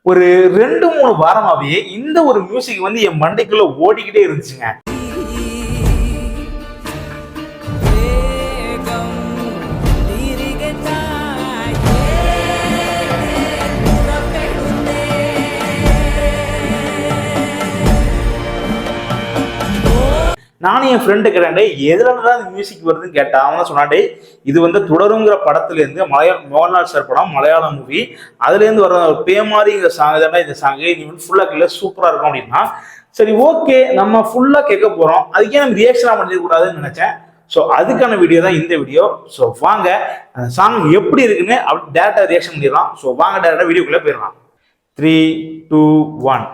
ஒரு 2-3 வாரமாவே இந்த ஒரு மியூசிக் வந்து என் மண்டைக்குள்ள ஓடிக்கிட்டே இருந்துச்சுங்க. நானும் என் ஃப்ரெண்டு கேட்டேன், எதுலதான் இந்த மியூசிக் வருதுன்னு கேட்டா அவன் சொன்னாண்டே, இது வந்து தொடருங்கிற படத்துல இருந்து மோகன்லால் சார் படம், மலையாளம் மூவி, அதுல இருந்து வர பேமாரி இந்த சாங் தானே இந்த சாங், நீ வந்து ஃபுல்லா கேட்கல சூப்பரா இருக்கும் அப்படின்னா, சரி ஓகே நம்ம ஃபுல்லா கேட்க போறோம், அதுக்கே நம்ம ரியாக்ஷனா பண்ணிடக்கூடாதுன்னு நினைச்சேன். ஸோ அதுக்கான வீடியோ தான் இந்த வீடியோ. ஸோ வாங்க அந்த சாங் எப்படி இருக்குன்னு அப்படி டேரக்டா ரியாக்ஷன் பண்ணிடலாம். ஸோ வாங்க டேரக்டா வீடியோக்குள்ள போயிடலாம். 3, 2, 1.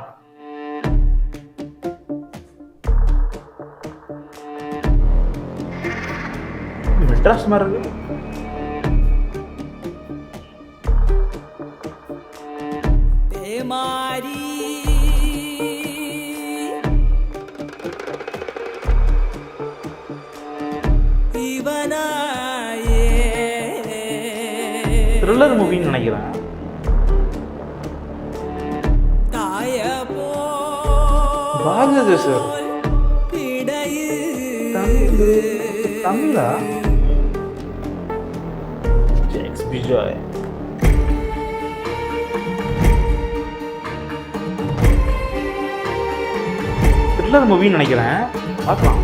மெட்ராஸ் மாதிரி இருக்கு. த்ரில்லர் மூவின்னு நினைக்கிறேன். பாரதி சார் தமிழா? ஜேக்ஸ் விஜய். த்ரில்லர் மூவின்னு நினைக்கிறேன், பார்க்கலாம்.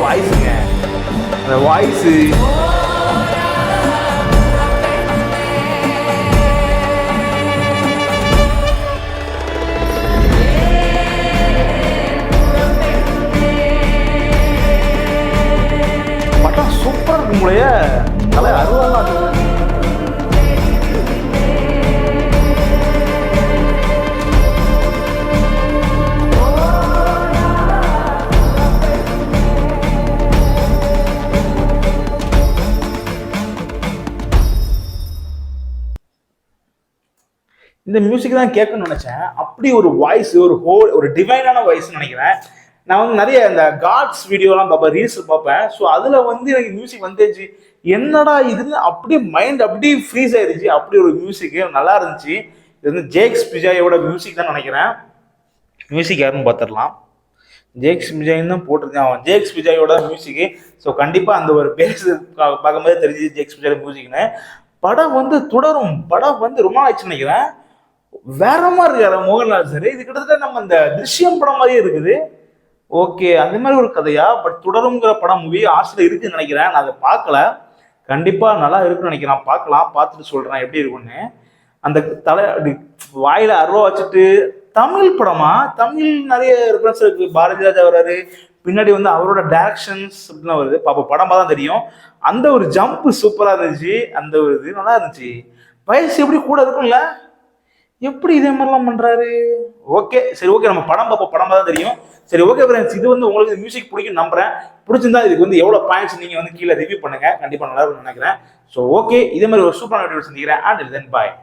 வாய்ஸுங்க, அந்த வாய்ஸு படம் சூப்பரா இருக்கும் போலயே. தலை அருவாலாம் இருக்கு. இந்த மியூசிக் தான் கேட்கணும்னு நினைச்சேன். அப்படி ஒரு வாய்ஸ், ஒரு டிவைனான வாய்ஸ் நினைக்கிறேன். நான் வந்து நிறைய இந்த காட்ஸ் வீடியோலாம் பார்ப்பேன், ரீல்ஸ் பார்ப்பேன். ஸோ அதில் வந்து எனக்கு மியூசிக் வந்துச்சு, என்னடா இதுன்னு அப்படியே மைண்ட் அப்படியே ஃப்ரீஸ் ஆயிடுச்சு. அப்படி ஒரு மியூசிக் நல்லா இருந்துச்சு. இது வந்து ஜேக்ஸ் விஜயோட மியூசிக் தான் நினைக்கிறேன். மியூசிக் யாருன்னு பார்த்துடலாம். ஜேக்ஸ் விஜய்ன்னு தான் போட்டிருந்தேன். அவன் ஜேக்ஸ் விஜயோட மியூசிக்கு. ஸோ கண்டிப்பாக அந்த ஒரு பேஸ் பார்க்கும்போது தெரிஞ்சு ஜேக்ஸ் விஜயோட மியூசிக்னு. படம் வந்து தொடரும், படம் வந்து ரொம்ப ஆயிடுச்சு நினைக்கிறேன். வேற மாதிரி இருக்காரு மோகன்லால் சார். இது கிட்டத்தட்ட நம்ம இந்த திருஷ்யம் படம் மாதிரியே இருக்குது. ஓகே, அந்த மாதிரி ஒரு கதையா? பட் தொடருங்கிற படம் மூவி ஆசையில் இருக்குன்னு நினைக்கிறேன். நான் அதை பார்க்கல. கண்டிப்பா நல்லா இருக்குன்னு நினைக்கிறேன். பார்க்கலாம், பார்த்துட்டு சொல்றேன் எப்படி இருக்குன்னு. அந்த தலை வாயில அருவா வச்சுட்டு தமிழ் படமா? தமிழ் நிறைய ரெஃபரன்ஸ் இருக்கு. பாரதி ராஜா வர்றாரு பின்னாடி, வந்து அவரோட டைரக்ஷன்ஸ் அப்படிலாம் வருது. பாப்பா படமா தான் தெரியும். அந்த ஒரு ஜம்ப் சூப்பரா இருந்துச்சு. அந்த ஒரு இது நல்லா இருந்துச்சு. வயசு எப்படி கூட இருக்கும்ல, எப்படி இதே மாதிரிலாம் பண்றாரு? ஓகே, சரி ஓகே, நம்ம படம் பார்ப்போம், படம் தான் தெரியும். சரி ஓகே ஃப்ரெண்ட்ஸ், இது வந்து உங்களுக்கு மியூசிக் பிடிக்கும் நம்புறேன். பிடிச்சிருந்தா இதுக்கு வந்து எவ்வளவு பாயிண்ட்ஸ் நீங்க வந்து கீழே ரிவ்யூ பண்ணுங்க. கண்டிப்பா நல்லா இருக்கும்னு நினைக்கிறேன். ஸோ ஓகே, இதே மாதிரி ஒரு சூப்பரான வீடியோ சந்திக்கிறேன். And then bye.